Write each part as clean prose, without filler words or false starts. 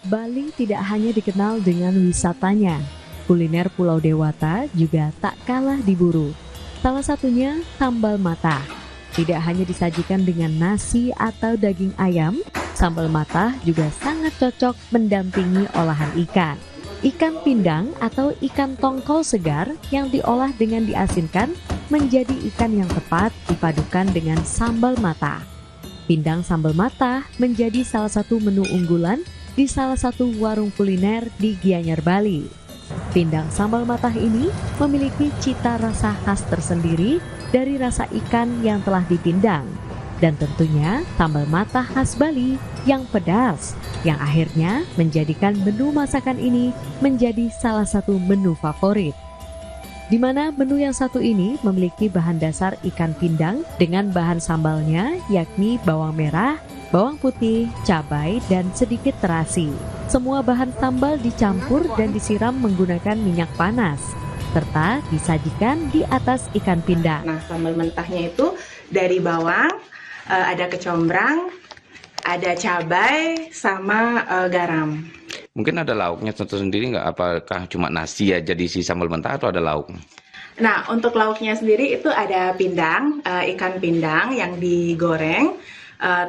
Bali tidak hanya dikenal dengan wisatanya, kuliner Pulau Dewata juga tak kalah diburu. Salah satunya sambal matah. Tidak hanya disajikan dengan nasi atau daging ayam, sambal matah juga sangat cocok mendampingi olahan ikan. Ikan pindang atau ikan tongkol segar yang diolah dengan diasinkan menjadi ikan yang tepat dipadukan dengan sambal matah. Pindang sambal matah menjadi salah satu menu unggulan di salah satu warung kuliner di Gianyar, Bali. Pindang sambal matah ini memiliki cita rasa khas tersendiri dari rasa ikan yang telah dipindang. Dan tentunya sambal matah khas Bali yang pedas, yang akhirnya menjadikan menu masakan ini menjadi salah satu menu favorit. Di mana menu yang satu ini memiliki bahan dasar ikan pindang dengan bahan sambalnya yakni bawang merah, bawang putih, cabai, dan sedikit terasi. Semua bahan sambal dicampur dan disiram menggunakan minyak panas, serta disajikan di atas ikan pindang. Nah, sambal mentahnya itu dari bawang, ada kecombrang, ada cabai, sama garam. Mungkin ada lauknya tersendiri nggak? Apakah cuma nasi aja diisi sambal mentah atau ada lauk? Nah, untuk lauknya sendiri itu ada pindang, ikan pindang yang digoreng,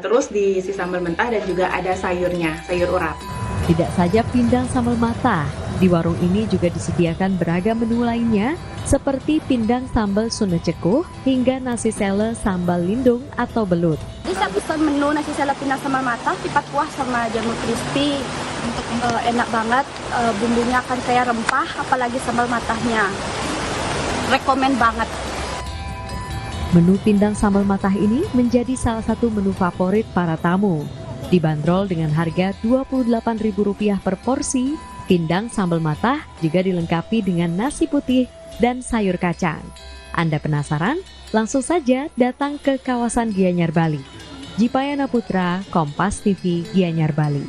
terus diisi sambal mentah dan juga ada sayurnya, sayur urap. Tidak saja pindang sambal matah, di warung ini juga disediakan beragam menu lainnya seperti pindang sambal Sunda Cekuh hingga nasi sele sambal lindung atau belut. Jadi saya pesan menu nasi sele pindang sambal matah, tipat kuah sama jamur crispy. Enak banget, bumbunya akan kayak rempah, apalagi sambal matahnya. Rekomen banget. Menu pindang sambal matah ini menjadi salah satu menu favorit para tamu. Dibanderol dengan harga Rp28.000 per porsi, pindang sambal matah juga dilengkapi dengan nasi putih dan sayur kacang. Anda penasaran? Langsung saja datang ke kawasan Gianyar, Bali. Jipayana Putra, Kompas TV, Gianyar, Bali.